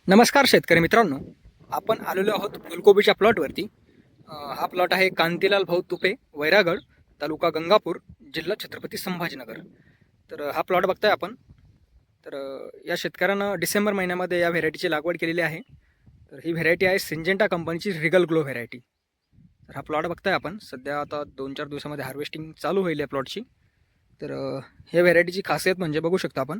नमस्कार शेतकरी मित्रांनो, आपण आलेलो आहोत फुलकोबीच्या प्लॉटवरती. हा प्लॉट आहे कांतीलाल भाऊ तुपे, वैरागड, तालुका गंगापूर, जिल्हा छत्रपती संभाजीनगर. तर हा प्लॉट बघताय आपण. तर या शेतकऱ्यानं डिसेंबर महिन्यामध्ये या व्हेरायटीची लागवड केलेली आहे. तर ही व्हेरायटी आहे सिंजेंटा कंपनीची रिगल ग्लो व्हेरायटी. तर हा प्लॉट बघताय आपण. सध्या आता 2-4 दिवसामध्ये हार्वेस्टिंग चालू होईल या प्लॉटची. तर ह्या व्हेरायटीची खासियत म्हणजे बघू शकता आपण,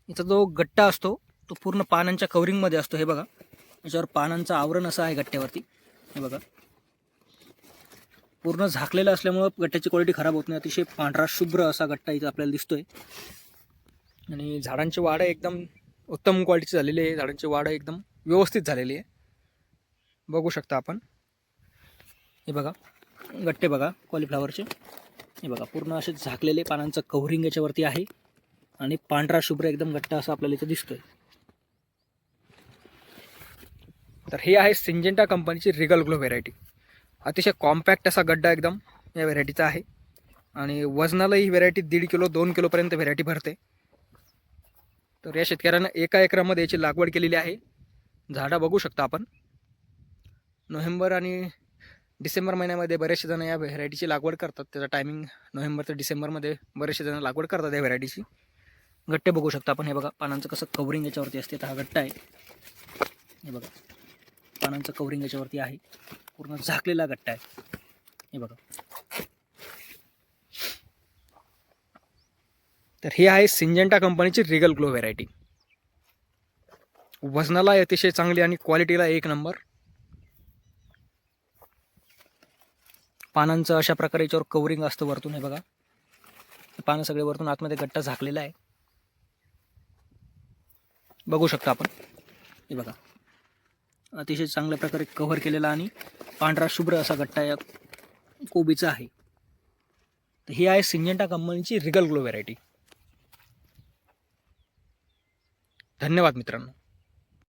याचा जो गट्टा असतो तो पूर्ण पानांच्या कवरिंगमध्ये असतो. हे बघा, याच्यावर पानांचं आवरण असं आहे गट्ट्यावरती. हे बघा, पूर्ण झाकलेलं असल्यामुळं गट्ट्याची क्वालिटी खराब होत नाही. अतिशय पांढरा शुभ्र असा गट्टा इथं आपल्याला दिसतोय. आणि झाडांची वाढ एकदम उत्तम क्वालिटीची झालेली आहे. झाडांची वाढ एकदम व्यवस्थित झालेली आहे, बघू शकता आपण. हे बघा, गट्टे बघा कॉलीफ्लावरचे. हे बघा, पूर्ण असे झाकलेले पानांचं कव्हरिंग याच्यावरती आहे आणि पांढरा शुभ्र एकदम गट्टा असा आपल्याला इथं दिसतोय. तर हे आहे सिंजेंटा कंपनीची रिगल ग्लो व्हेरायटी. अतिशय कॉम्पॅक्ट असा गड्डा एकदम या व्हेरायटीचा आहे. आणि वजनाला ही व्हेरायटी 1.5 किलो 2 किलोपर्यंत व्हेरायटी भरते. तर या शेतकऱ्यानं एका एकरामध्ये याची लागवड केलेली आहे. झाडं बघू शकता आपण. नोव्हेंबर आणि डिसेंबर महिन्यामध्ये बरेचसे जण या व्हेरायटीची लागवड करतात. त्याचा टायमिंग नोव्हेंबर ते डिसेंबरमध्ये बरेचसे जण लागवड करतात या व्हेरायटीची. गट्टे बघू शकता आपण. हे बघा, पानांचं कसं कवरिंग याच्यावरती असते. तर हा गट्टा आहे. हे बघा, पानांचं कवरिंग याच्यावरती आहे. पूर्ण झाकलेला गट्टा आहे. हे बघा. तर ही आहे सिंजेंटा कंपनीची रिगल ग्लो व्हेरायटी. वजनाला अतिशय चांगली आणि क्वालिटीला एक नंबर. पानांचं अशा प्रकारे याच्यावर कवरिंग असतं वरतून. हे बघा, पानं सगळे वरतून आतमध्ये गट्टा झाकलेला आहे, बघू शकता आपण. हे बघा, अतिशय चांगल्या प्रकारे कव्हर केलेला आणि पांढरा शुभ्र असा गट्टा या कोबीचा आहे. तर ही आहे सिंजेंटा कंपनीची रिगल ग्लो व्हेरायटी. धन्यवाद मित्रांनो.